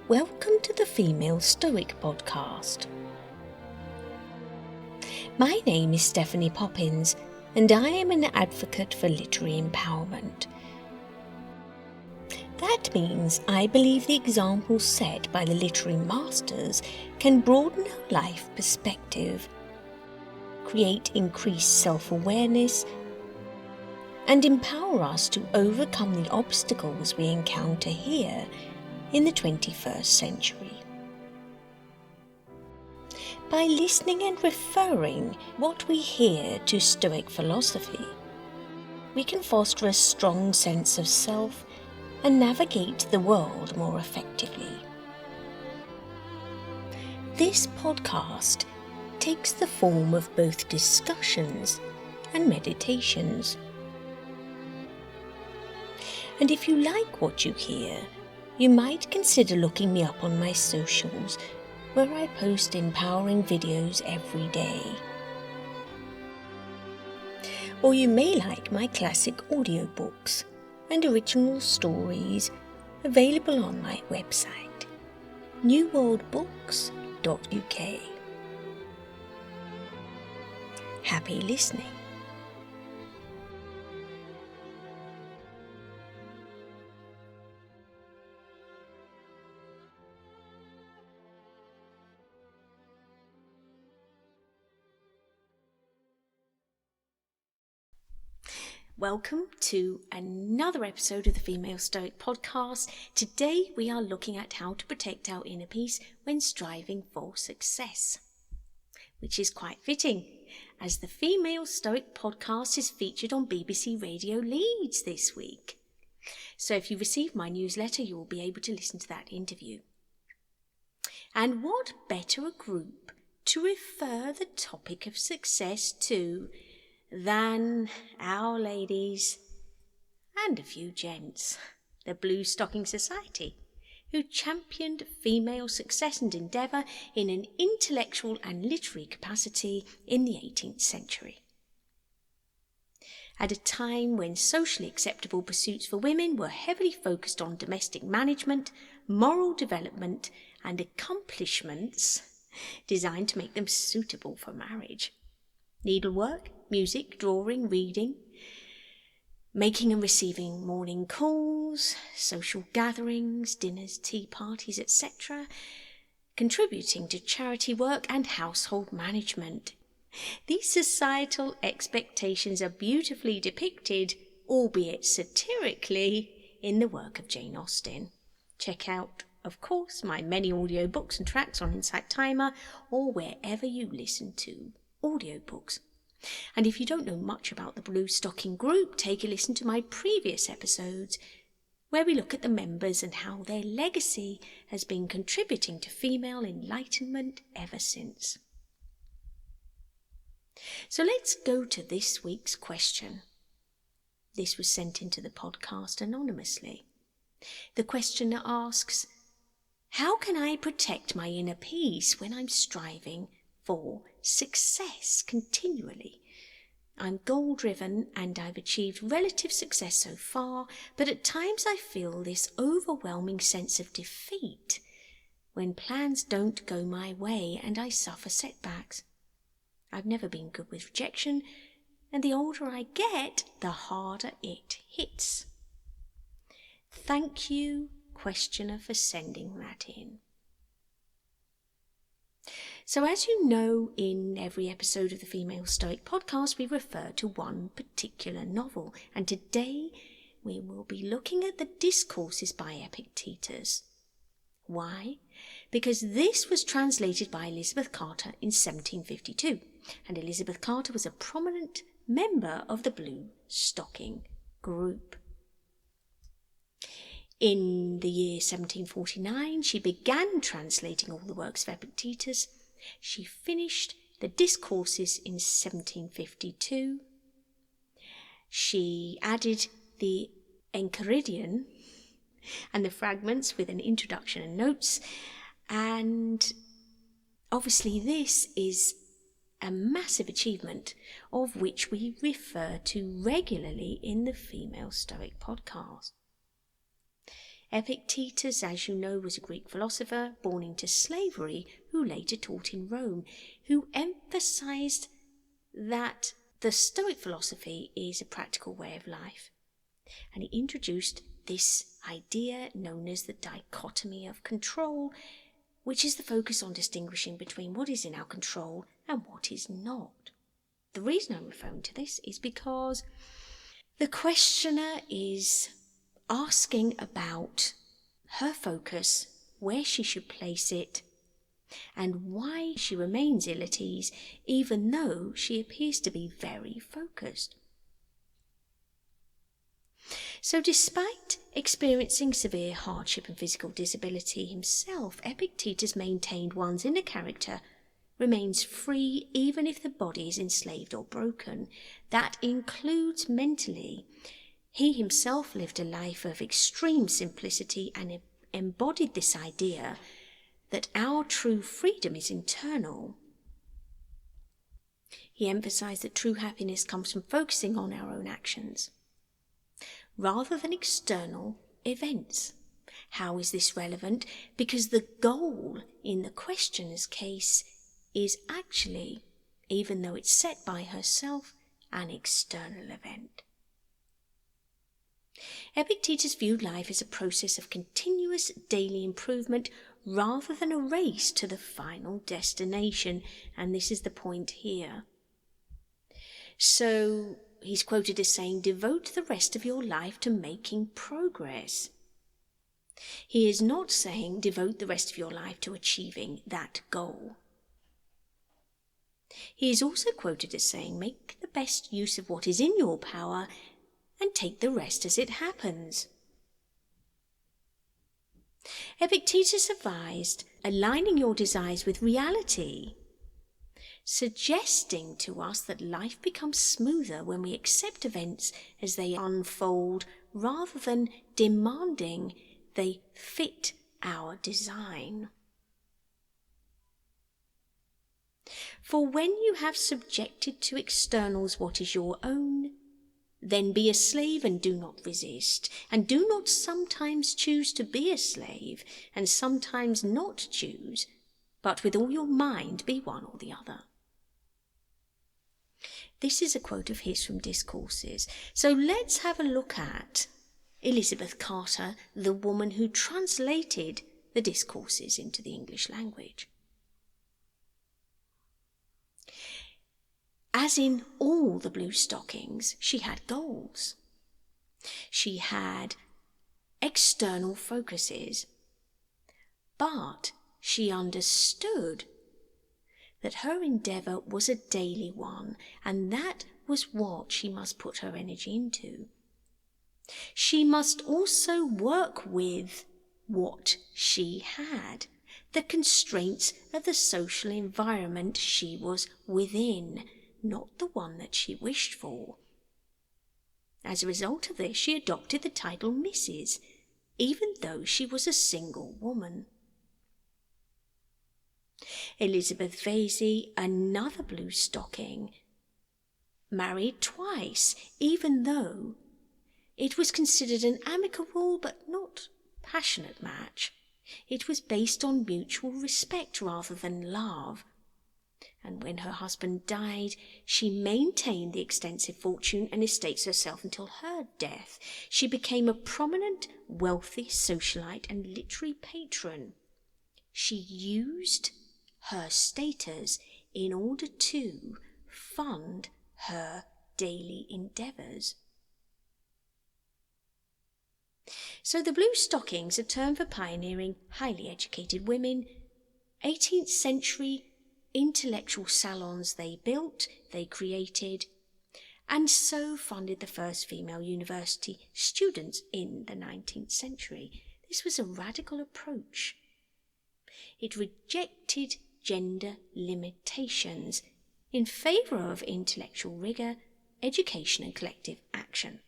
Welcome to the Female Stoic Podcast. My name is Stephanie Poppins, and I am an advocate for literary empowerment. That means I believe the examples set by the literary masters can broaden our life perspective, create increased self-awareness, and empower us to overcome the obstacles we encounter here in the 21st century. By listening and referring what we hear to Stoic philosophy, we can foster a strong sense of self and navigate the world more effectively. This podcast takes the form of both discussions and meditations. And if you like what you hear, you might consider looking me up on my socials, where I post empowering videos every day. Or you may like my classic audiobooks and original stories available on my website, newworldbooks.uk. Happy listening. Welcome to another episode of the Female Stoic Podcast. Today we are looking at how to protect our inner peace when striving for success, which is quite fitting, as the Female Stoic Podcast is featured on BBC Radio Leeds this week. So if you receive my newsletter, you will be able to listen to that interview. And what better a group to refer the topic of success to than our ladies and a few gents, the Bluestocking Society, who championed female success and endeavour in an intellectual and literary capacity in the 18th century. At a time when socially acceptable pursuits for women were heavily focused on domestic management, moral development, and accomplishments designed to make them suitable for marriage. Needlework, music, drawing, reading, making and receiving morning calls, social gatherings, dinners, tea parties, etc., contributing to charity work and household management. These societal expectations are beautifully depicted, albeit satirically, in the work of Jane Austen. Check out, of course, my many audiobooks and tracks on Insight Timer or wherever you listen to audiobooks. And if you don't know much about the Bluestocking group, take a listen to my previous episodes where we look at the members and how their legacy has been contributing to female enlightenment ever since. So let's go to this week's question. This was sent into the podcast anonymously. The questioner asks, how can I protect my inner peace when I'm striving for success continually? I'm goal-driven and I've achieved relative success so far, but at times I feel this overwhelming sense of defeat when plans don't go my way and I suffer setbacks. I've never been good with rejection, and the older I get, the harder it hits. Thank you, questioner, for sending that in. So as you know, in every episode of the Female Stoic Podcast, we refer to one particular novel. And today we will be looking at the Discourses by Epictetus. Why? Because this was translated by Elizabeth Carter in 1752. And Elizabeth Carter was a prominent member of the Bluestocking group. In the year 1749, she began translating all the works of Epictetus. She finished the Discourses in 1752. She added the Enchiridion and the fragments with an introduction and notes. And obviously this is a massive achievement of which we refer to regularly in the Female Stoic Podcast. Epictetus, as you know, was a Greek philosopher born into slavery who later taught in Rome, who emphasized that the Stoic philosophy is a practical way of life. And he introduced this idea known as the dichotomy of control, which is the focus on distinguishing between what is in our control and what is not. The reason I'm referring to this is because the questioner is asking about her focus, where she should place it, and why she remains ill at ease even though she appears to be very focused. So despite experiencing severe hardship and physical disability himself, Epictetus maintained one's inner character remains free even if the body is enslaved or broken. That includes mentally. He himself lived a life of extreme simplicity and embodied this idea that our true freedom is internal. He emphasized that true happiness comes from focusing on our own actions rather than external events. How is this relevant? Because the goal in the questioner's case is actually, even though it's set by herself, an external event. Epictetus viewed life as a process of continuous daily improvement rather than a race to the final destination, and this is the point here. So he's quoted as saying, devote the rest of your life to making progress. He is not saying devote the rest of your life to achieving that goal. He is also quoted as saying, make the best use of what is in your power and take the rest as it happens. Epictetus advised aligning your desires with reality, suggesting to us that life becomes smoother when we accept events as they unfold rather than demanding they fit our design. For when you have subjected to externals what is your own, then be a slave and do not resist, and do not sometimes choose to be a slave and sometimes not choose, but with all your mind be one or the other. This is a quote of his from Discourses. So let's have a look at Elizabeth Carter, the woman who translated the Discourses into the English language. As in all the Bluestockings, she had goals. She had external focuses, but she understood that her endeavour was a daily one, and that was what she must put her energy into. She must also work with what she had, the constraints of the social environment she was within, not the one that she wished for. As a result of this, she adopted the title Mrs., even though she was a single woman. Elizabeth Vesey, another Bluestocking, married twice, even though it was considered an amicable but not passionate match. It was based on mutual respect rather than love. And when her husband died, she maintained the extensive fortune and estates herself until her death. She became a prominent, wealthy socialite and literary patron. She used her status in order to fund her daily endeavours. So the Bluestockings, a term for pioneering, highly educated women, 18th century intellectual salons they built, they created, and so funded the first female university students in the 19th century. This was a radical approach. It rejected gender limitations in favour of intellectual rigour, education and collective action.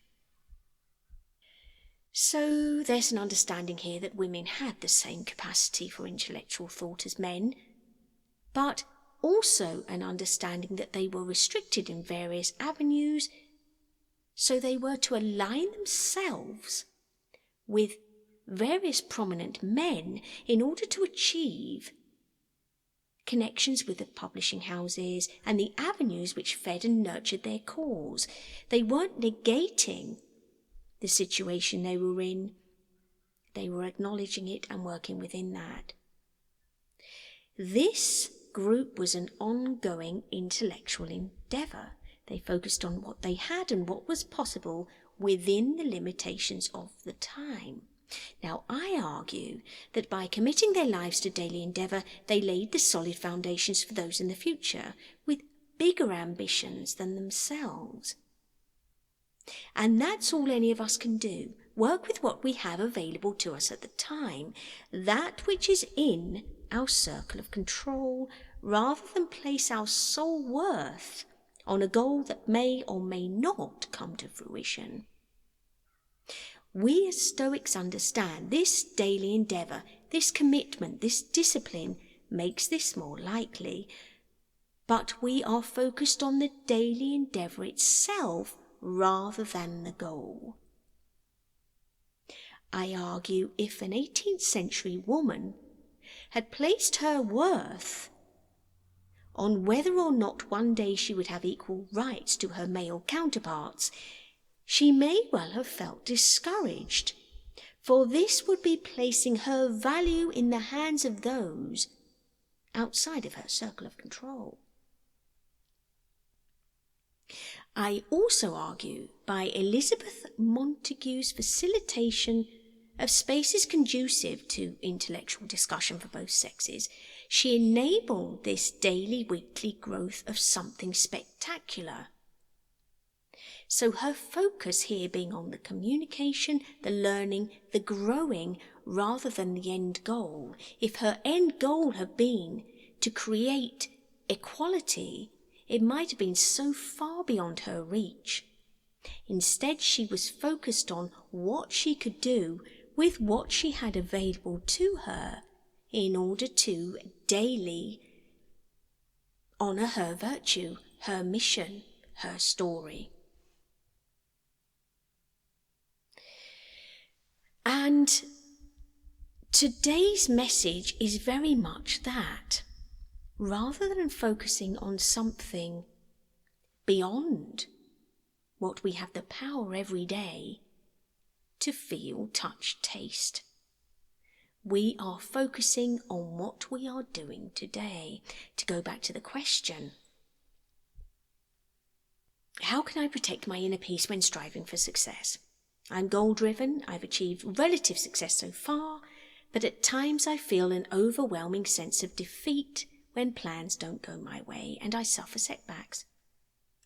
So there's an understanding here that women had the same capacity for intellectual thought as men, but also an understanding that they were restricted in various avenues, so they were to align themselves with various prominent men in order to achieve connections with the publishing houses and the avenues which fed and nurtured their cause. They weren't negating the situation they were in. They were acknowledging it and working within that. This group was an ongoing intellectual endeavour. They focused on what they had and what was possible within the limitations of the time. Now, I argue that by committing their lives to daily endeavour, they laid the solid foundations for those in the future with bigger ambitions than themselves. And that's all any of us can do. Work with what we have available to us at the time, that which is in our circle of control, rather than place our sole worth on a goal that may or may not come to fruition. We as Stoics understand this daily endeavour, this commitment, this discipline makes this more likely, but we are focused on the daily endeavour itself rather than the goal. I argue if an 18th century woman had placed her worth on whether or not one day she would have equal rights to her male counterparts, she may well have felt discouraged, for this would be placing her value in the hands of those outside of her circle of control. I also argue by Elizabeth Montagu's facilitation of spaces conducive to intellectual discussion for both sexes, she enabled this daily, weekly growth of something spectacular. So her focus here being on the communication, the learning, the growing, rather than the end goal. If her end goal had been to create equality, it might have been so far beyond her reach. Instead, she was focused on what she could do with what she had available to her in order to daily honour her virtue, her mission, her story. And today's message is very much that. Rather than focusing on something beyond what we have the power every day to feel, touch, taste, we are focusing on what we are doing today. To go back to the question, how can I protect my inner peace when striving for success? I'm goal-driven, I've achieved relative success so far, but at times I feel an overwhelming sense of defeat when plans don't go my way and I suffer setbacks.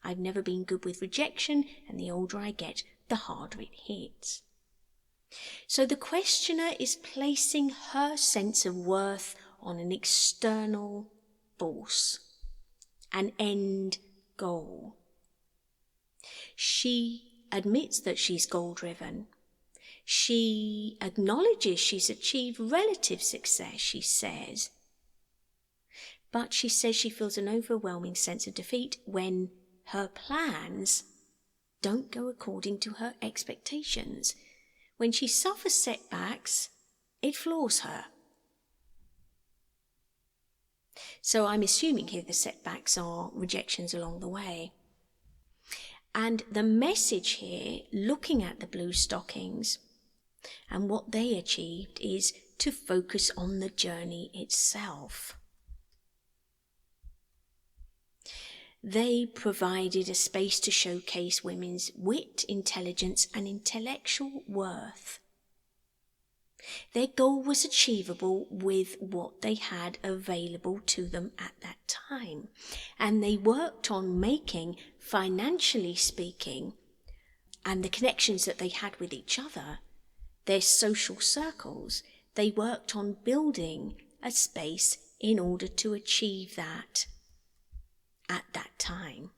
I've never been good with rejection, and the older I get, the harder it hits. So the questioner is placing her sense of worth on an external force, an end goal. She admits that she's goal-driven. She acknowledges she's achieved relative success, she says. But she says she feels an overwhelming sense of defeat when her plans don't go according to her expectations. When she suffers setbacks, it floors her. So I'm assuming here the setbacks are rejections along the way. And the message here, looking at the Bluestockings and what they achieved, is to focus on the journey itself. They provided a space to showcase women's wit, intelligence, and intellectual worth. Their goal was achievable with what they had available to them at that time, and they worked on making, financially speaking, and the connections that they had with each other, their social circles, they worked on building a space in order to achieve that at that time.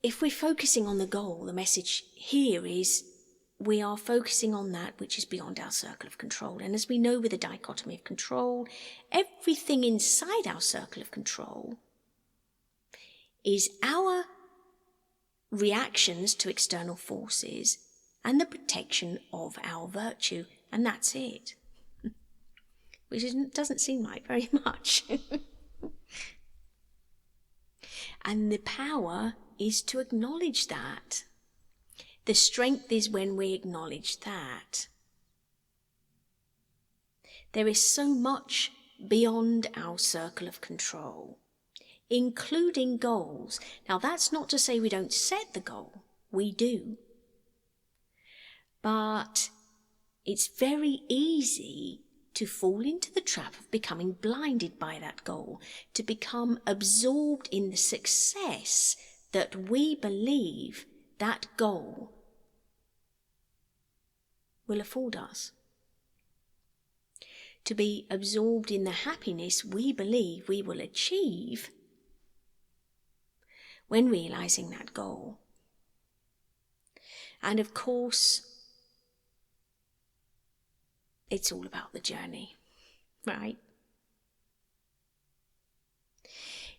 If we're focusing on the goal, the message here is we are focusing on that which is beyond our circle of control. And as we know with the dichotomy of control, everything inside our circle of control is our reactions to external forces and the protection of our virtue, and that's it. Which doesn't seem like very much. And the power is to acknowledge that. The strength is when we acknowledge that. There is so much beyond our circle of control, including goals. Now, that's not to say we don't set the goal. We do. But it's very easy to fall into the trap of becoming blinded by that goal, to become absorbed in the success that we believe that goal will afford us. To be absorbed in the happiness we believe we will achieve when realizing that goal. And of course, it's all about the journey, right?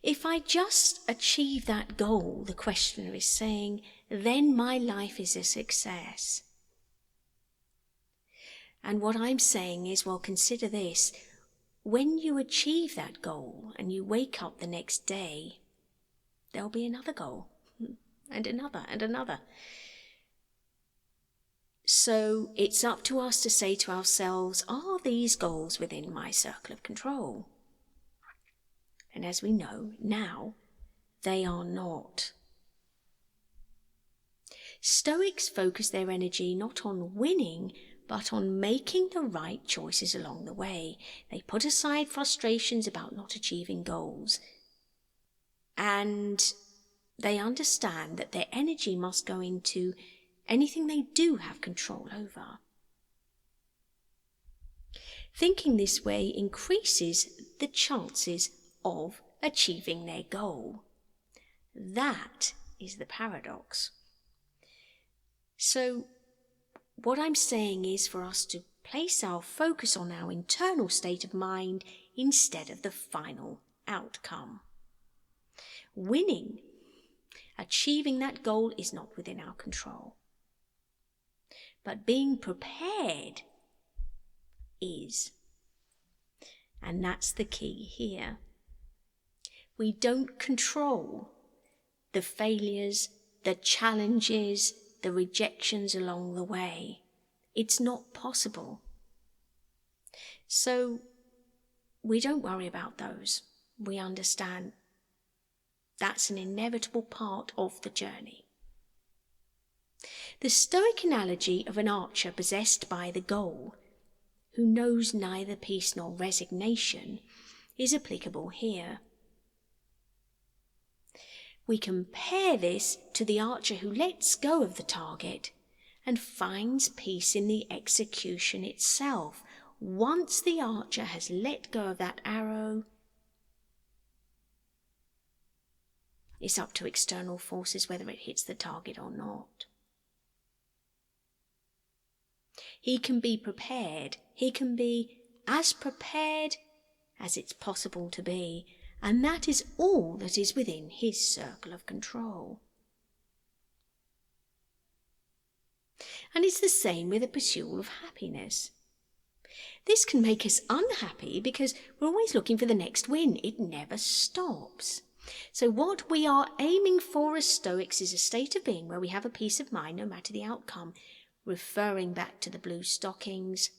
If I just achieve that goal, the questioner is saying, then my life is a success. And what I'm saying is, well, consider this. When you achieve that goal and you wake up the next day, there'll be another goal, and another, and another. So it's up to us to say to ourselves, are these goals within my circle of control? And as we know now, they are not. Stoics focus their energy not on winning, but on making the right choices along the way. They put aside frustrations about not achieving goals. And they understand that their energy must go into anything they do have control over. Thinking this way increases the chances of achieving their goal. That is the paradox. So, what I'm saying is for us to place our focus on our internal state of mind instead of the final outcome. Winning, achieving that goal is not within our control. But being prepared is. And that's the key here. We don't control the failures, the challenges, the rejections along the way. It's not possible. So we don't worry about those. We understand that's an inevitable part of the journey. The Stoic analogy of an archer possessed by the goal, who knows neither peace nor resignation, is applicable here. We compare this to the archer who lets go of the target and finds peace in the execution itself. Once the archer has let go of that arrow, it's up to external forces whether it hits the target or not. He can be prepared. He can be as prepared as it's possible to be. And that is all that is within his circle of control. And it's the same with the pursuit of happiness. This can make us unhappy because we're always looking for the next win. It never stops. So what we are aiming for as Stoics is a state of being where we have a peace of mind no matter the outcome. Referring back to the Bluestockings,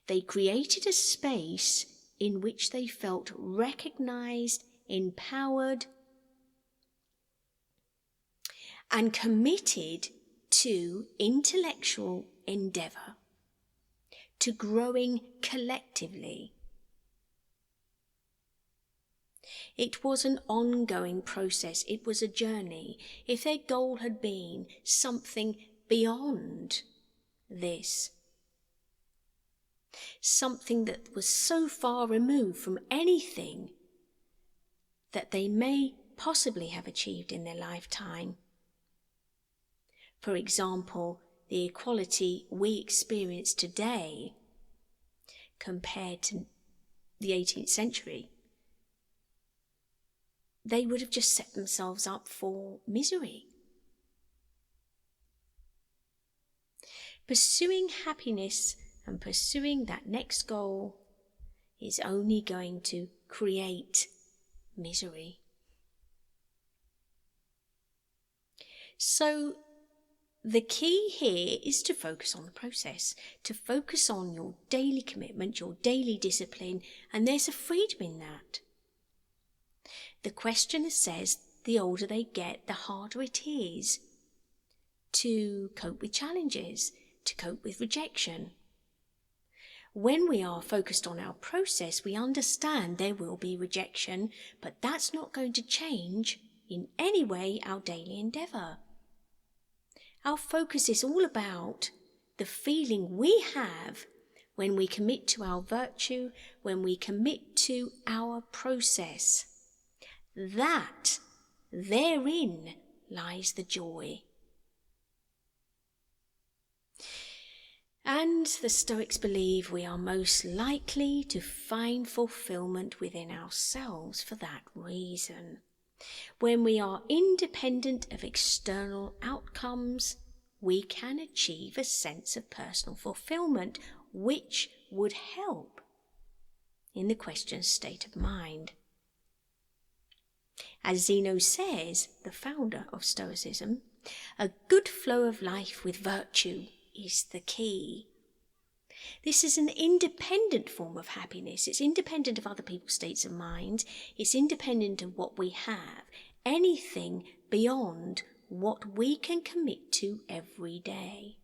they created a space in which they felt recognized, empowered, and committed to intellectual endeavour, to growing collectively. It was an ongoing process. It was a journey. If their goal had been something beyond this, something that was so far removed from anything that they may possibly have achieved in their lifetime, for example, the equality we experience today compared to the 18th century, they would have just set themselves up for misery. Pursuing happiness and pursuing that next goal is only going to create misery. So the key here is to focus on the process, to focus on your daily commitment, your daily discipline, and there's a freedom in that. The questioner says the older they get, the harder it is to cope with challenges, to cope with rejection. When we are focused on our process, we understand there will be rejection, but that's not going to change in any way our daily endeavour. Our focus is all about the feeling we have when we commit to our virtue, when we commit to our process. That, therein lies the joy. And the Stoics believe we are most likely to find fulfillment within ourselves for that reason. When we are independent of external outcomes, we can achieve a sense of personal fulfillment, which would help in the question's state of mind. As Zeno says, the founder of Stoicism, a good flow of life with virtue is the key. This is an independent form of happiness. It's independent of other people's states of mind. It's independent of what we have. Anything beyond what we can commit to every day.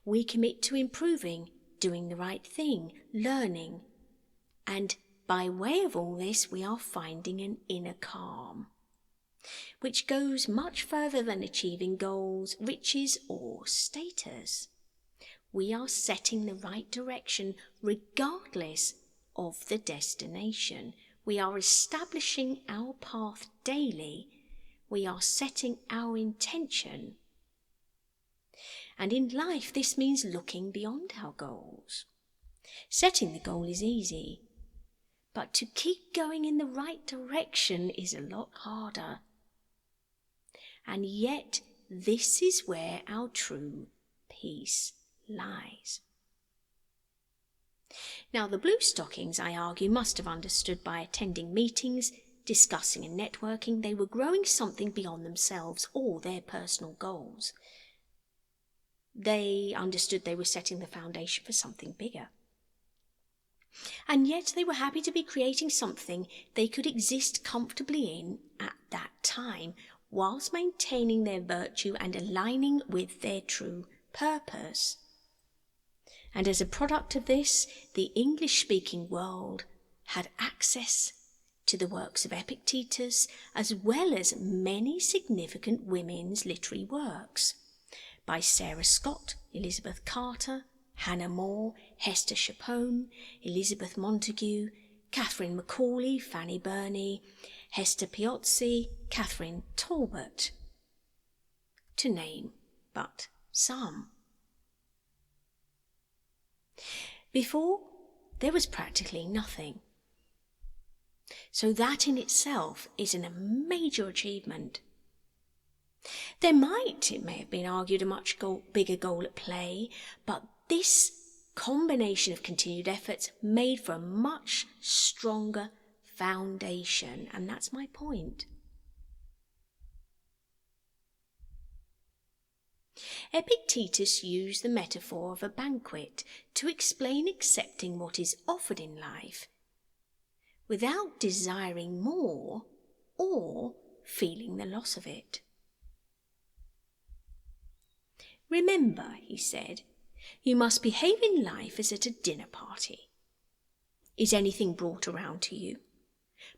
We commit to improving, doing the right thing, learning. And by way of all this, we are finding an inner calm, which goes much further than achieving goals, riches, or status. We are setting the right direction regardless of the destination. We are establishing our path daily. We are setting our intention. And in life, this means looking beyond our goals. Setting the goal is easy, but to keep going in the right direction is a lot harder. And yet, this is where our true peace lies. Now, the Bluestockings, I argue, must have understood by attending meetings, discussing and networking, they were growing something beyond themselves or their personal goals. They understood they were setting the foundation for something bigger. And yet they were happy to be creating something they could exist comfortably in at that time, whilst maintaining their virtue and aligning with their true purpose. And as a product of this, the English-speaking world had access to the works of Epictetus, as well as many significant women's literary works by Sarah Scott, Elizabeth Carter, Hannah More, Hester Chapone, Elizabeth Montagu, Catherine Macaulay, Fanny Burney, Hester Piozzi, Catherine Talbot, to name but some. Before, there was practically nothing. So that in itself is a major achievement. It may have been argued, a much bigger goal at play, but this combination of continued efforts made for a much stronger foundation, and that's my point. Epictetus used the metaphor of a banquet to explain accepting what is offered in life without desiring more or feeling the loss of it. Remember, he said, you must behave in life as at a dinner party. Is anything brought around to you?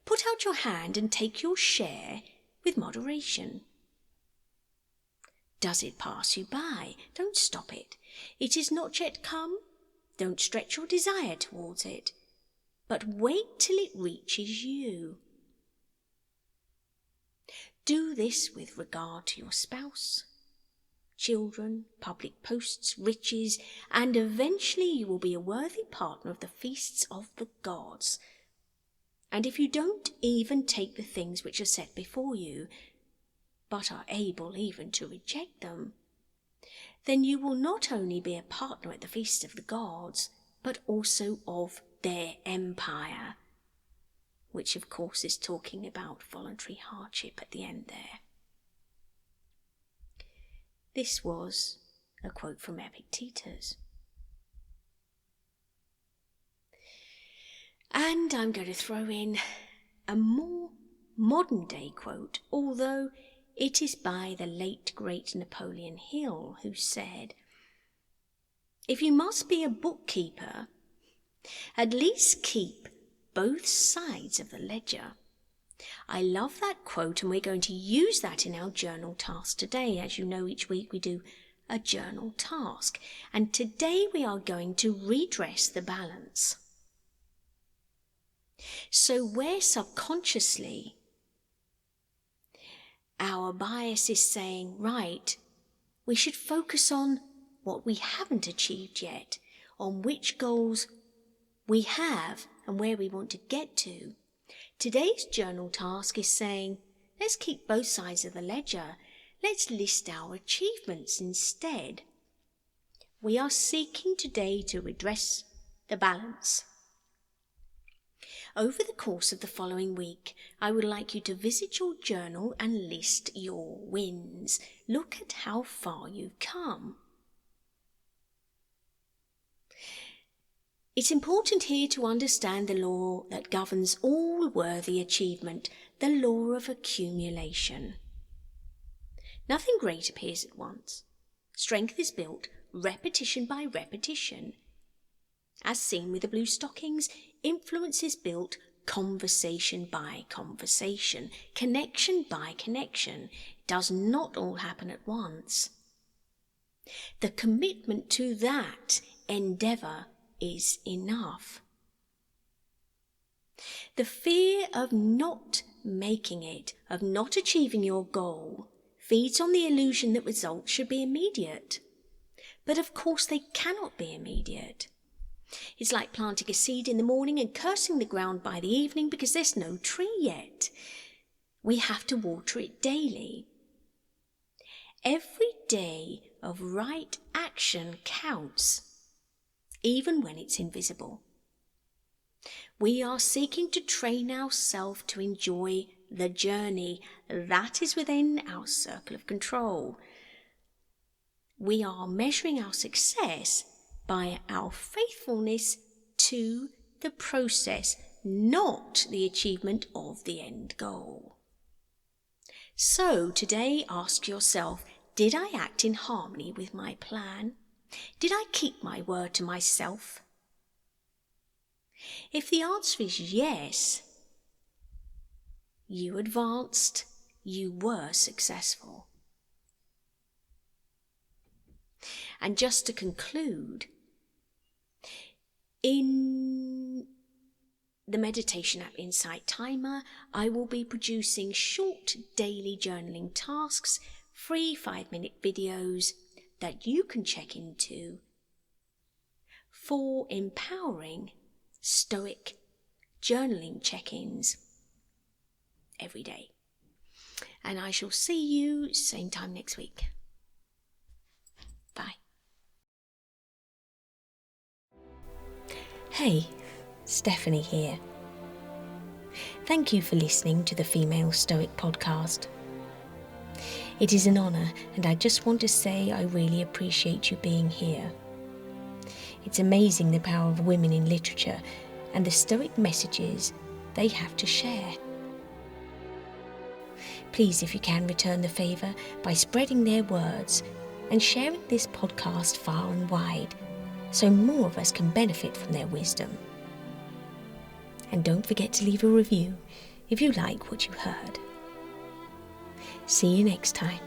Put out your hand and take your share with moderation. Does it pass you by? Don't stop it. It is not yet come? Don't stretch your desire towards it, but wait till it reaches you. Do this with regard to your spouse, children, public posts, riches, and eventually you will be a worthy partner of the feasts of the gods. And if you don't even take the things which are set before you, but are able even to reject them, then you will not only be a partner at the feast of the gods, but also of their empire, which of course is talking about voluntary hardship at the end there. This was a quote from Epictetus. And I'm going to throw in a more modern day quote, although it is by the late great Napoleon Hill, who said, "If you must be a bookkeeper, at least keep both sides of the ledger." I love that quote, and we're going to use that in our journal task today. As you know, each week we do a journal task, and today we are going to redress the balance. So where subconsciously our bias is saying, right, we should focus on what we haven't achieved yet, on which goals we have and where we want to get to. Today's journal task is saying, let's keep both sides of the ledger. Let's list our achievements instead. We are seeking today to redress the balance. Over the course of the following week, I would like you to visit your journal and list your wins. Look at how far you've come. It's important here to understand the law that governs all worthy achievement, the law of accumulation. Nothing great appears at once. Strength is built repetition by repetition. As seen with the Bluestockings, influence is built conversation by conversation, connection by connection. It does not all happen at once. The commitment to that endeavour is enough. The fear of not making it, of not achieving your goal, feeds on the illusion that results should be immediate. But of course they cannot be immediate. It's like planting a seed in the morning and cursing the ground by the evening because there's no tree yet. We have to water it daily. Every day of right action counts, even when it's invisible. We are seeking to train ourselves to enjoy the journey. That is within our circle of control. We are measuring our success by our faithfulness to the process, not the achievement of the end goal. So today ask yourself, did I act in harmony with my plan? Did I keep my word to myself? If the answer is yes, you advanced, you were successful. And just to conclude, in the meditation app Insight Timer, I will be producing short daily journaling tasks, free 5-minute videos that you can check into for empowering Stoic journaling check-ins every day. And I shall see you same time next week. Bye. Hey, Stephanie here. Thank you for listening to the Female Stoic Podcast. It is an honour, and I just want to say I really appreciate you being here. It's amazing the power of women in literature and the Stoic messages they have to share. Please, if you can, return the favour by spreading their words and sharing this podcast far and wide so more of us can benefit from their wisdom. And don't forget to leave a review if you like what you heard. See you next time.